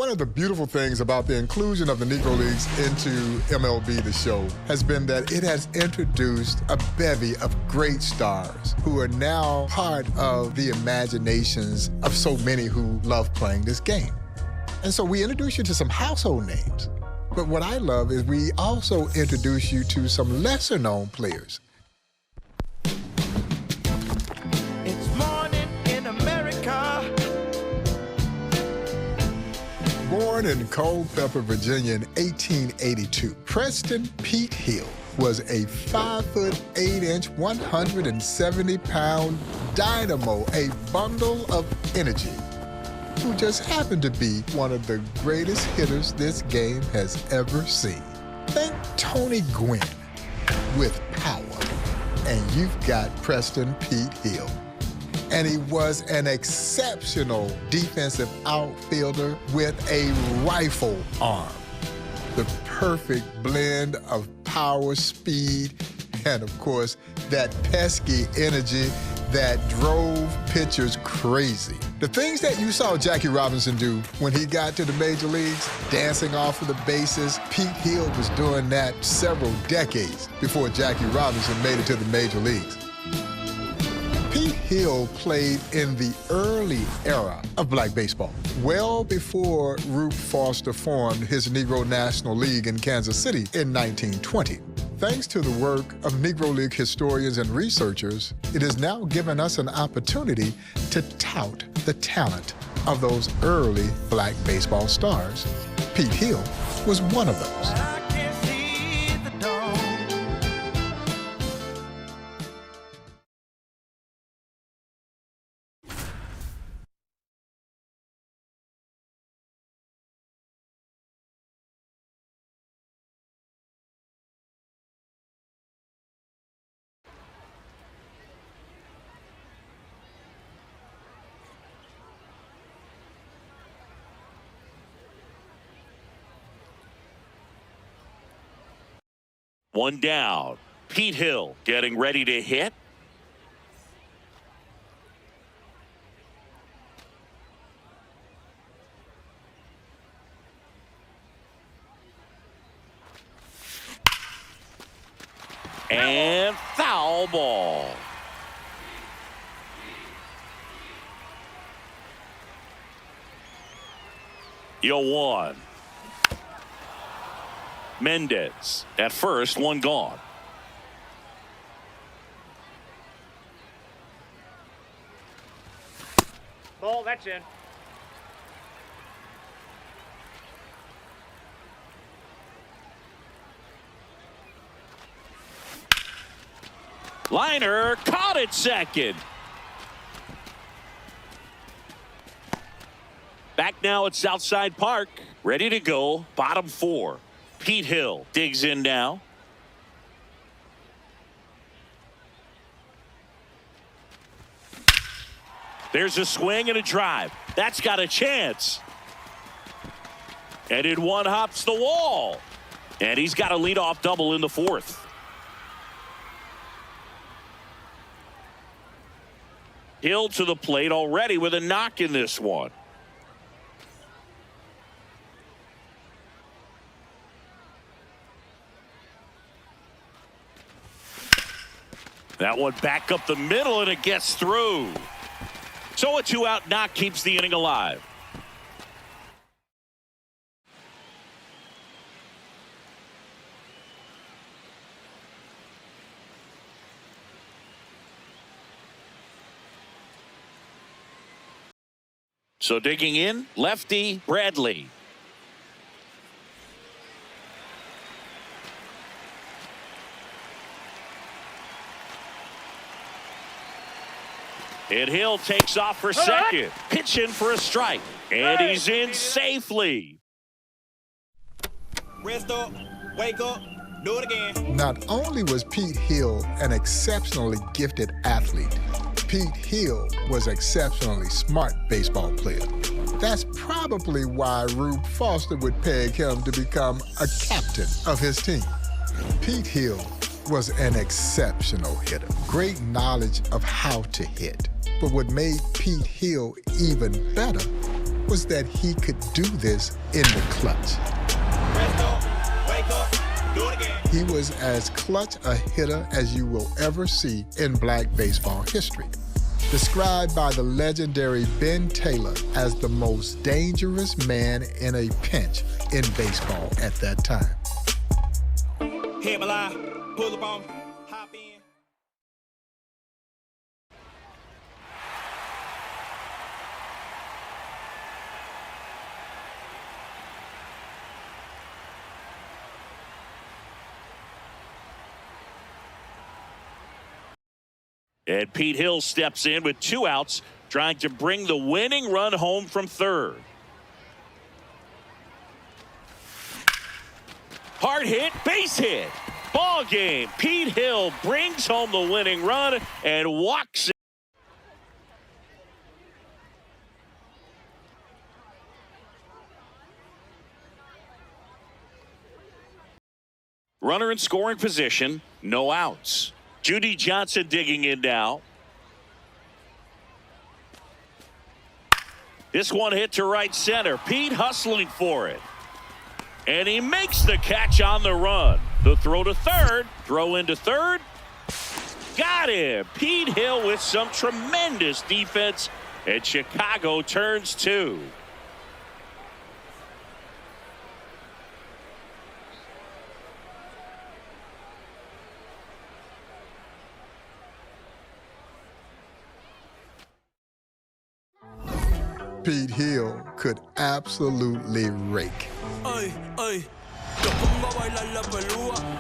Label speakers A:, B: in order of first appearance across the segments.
A: One of the beautiful things about the inclusion of the Negro Leagues into MLB The Show has been that it has introduced a bevy of great stars who are now part of the imaginations of so many who love playing this game. And so we introduce you to some household names. But what I love is we also introduce you to some lesser-known players.
B: It's morning in America.
A: Born in Culpeper, Virginia in 1882, Preston Pete Hill was a 5'8", 170-pound dynamo, a bundle of energy, who just happened to be one of the greatest hitters this game has ever seen. Think Tony Gwynn with power, and you've got Preston Pete Hill. And he was an exceptional defensive outfielder with a rifle arm. The perfect blend of power, speed, and of course, that pesky energy that drove pitchers crazy. The things that you saw Jackie Robinson do when he got to the major leagues, dancing off of the bases, Pete Hill was doing that several decades before Jackie Robinson made it to the major leagues. Pete Hill played in the early era of black baseball, well before Rube Foster formed his Negro National League in Kansas City in 1920. Thanks to the work of Negro League historians and researchers, it has now given us an opportunity to tout the talent of those early black baseball stars. Pete Hill was one of those.
C: One down. Pete Hill getting ready to hit. And foul ball. Yo one. Mendez at first, one gone.
D: Ball, that's in.
C: Liner caught it second. Back now at Southside Park, ready to go, bottom four. Pete Hill digs in now. There's a swing and a drive. That's got a chance. And in one hops the wall. And he's got a leadoff double in the fourth. Hill to the plate already with a knock in this one. That one back up the middle, and it gets through. So a two-out knock keeps the inning alive. So digging in, lefty Bradley. And Hill takes off for second. Pitch in for a strike. And he's in safely.
B: Rest up, wake up, do it again.
A: Not only was Pete Hill an exceptionally gifted athlete, Pete Hill was an exceptionally smart baseball player. That's probably why Rube Foster would peg him to become a captain of his team. Pete Hill was an exceptional hitter. Great knowledge of how to hit. But what made Pete Hill even better was that he could do this in the clutch.
B: Preston, wake up, do it again.
A: He was as clutch a hitter as you will ever see in black baseball history. Described by the legendary Ben Taylor as the most dangerous man in a pinch in baseball at that time.
B: Hit my line, pull up on, hop in.
C: And Pete Hill steps in with 2 outs, trying to bring the winning run home from third. Hard hit, base hit. Ball game. Pete Hill brings home the winning run and walks it. Runner in scoring position, no outs. Judy Johnson digging in now. This one hit to right center. Pete hustling for it. And he makes the catch on the run. The throw to third. Throw into third. Got him. Pete Hill with some tremendous defense. And Chicago turns 2.
A: Pete Hill could absolutely rake.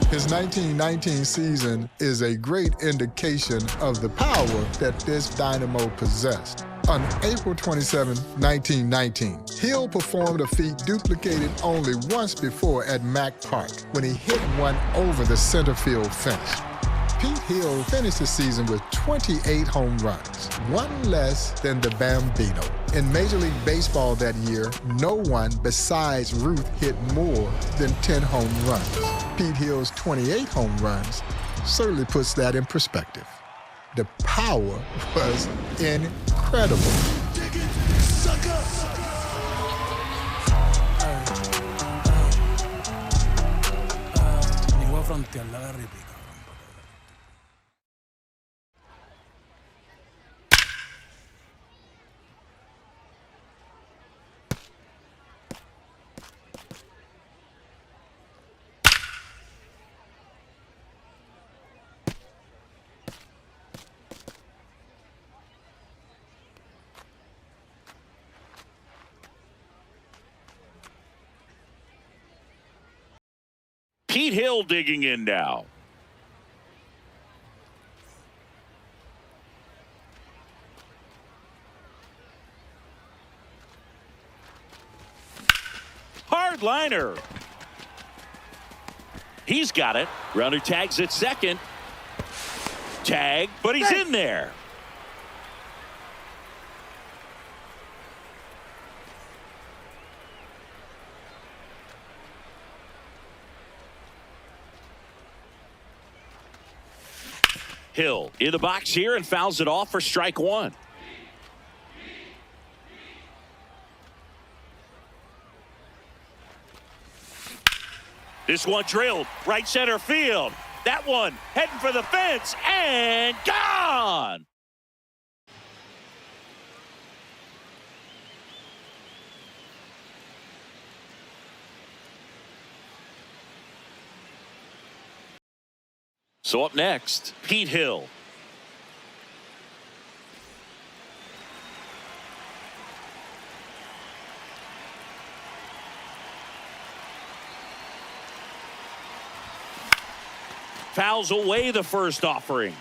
A: His 1919 season is a great indication of the power that this dynamo possessed. On April 27, 1919, Hill performed a feat duplicated only once before at Mack Park when he hit one over the center field fence. Pete Hill finished the season with 28 home runs, one less than the Bambino. In Major League Baseball that year, no one besides Ruth hit more than 10 home runs. Pete Hill's 28 home runs certainly puts that in perspective. The power was incredible.
C: Pete Hill digging in now. Hard liner. He's got it. Runner tags at second. Tag, but he's in there. Hill in the box here and fouls it off for strike 1. This one drilled right center field. That one heading for the fence and gone. So up next, Pete Hill. Fouls away the first offering.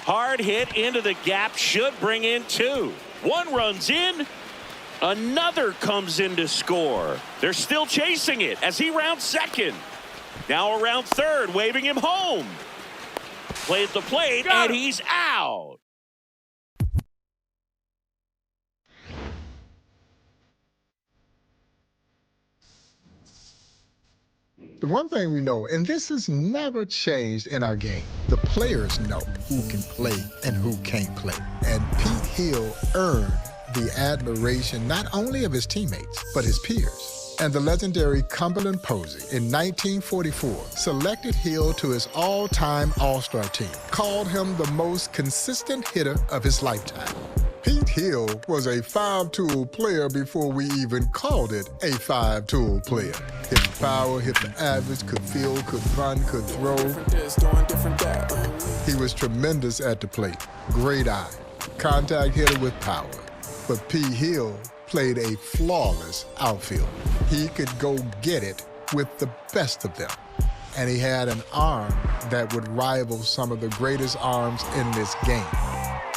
C: Hard hit into the gap, should bring in 2. One runs in, another comes in to score. They're still chasing it as he rounds second. Now around third, waving him home. Play at the plate, and he's out.
A: one thing we know, and this has never changed in our game, the players know who can play and who can't play. And Pete Hill earned the admiration not only of his teammates, but his peers. And the legendary Cumberland Posey in 1944 selected Hill to his all-time All-Star team, called him the most consistent hitter of his lifetime. Pete Hill was a five-tool player before we even called it a five-tool player. Hit the power, hit the average, could field, could run, could throw. He was tremendous at the plate. Great eye. Contact hitter with power. But Pete Hill played a flawless outfield. He could go get it with the best of them. And he had an arm that would rival some of the greatest arms in this game.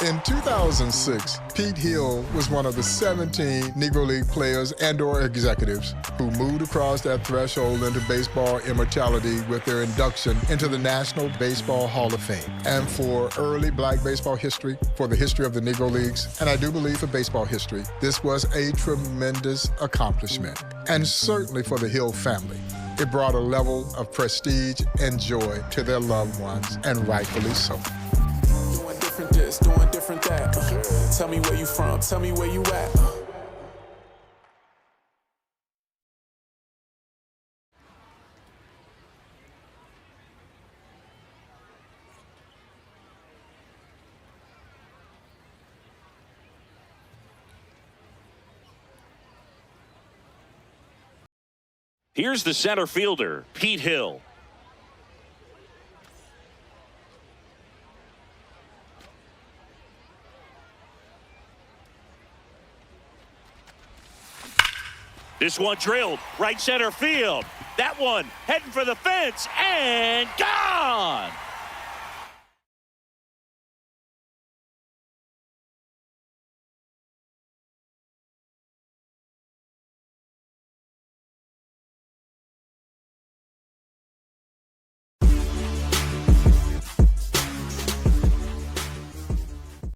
A: In 2006, Pete Hill was one of the 17 Negro League players and/or executives who moved across that threshold into baseball immortality with their induction into the National Baseball Hall of Fame. And for early black baseball history, for the history of the Negro Leagues, and I do believe for baseball history, this was a tremendous accomplishment. And certainly for the Hill family. It brought a level of prestige and joy to their loved ones, and rightfully so.
D: Different this, doing different that. Tell me where you from, tell me where you at.
C: Here's the center fielder, Pete Hill. This one drilled right center field. That one heading for the fence and gone.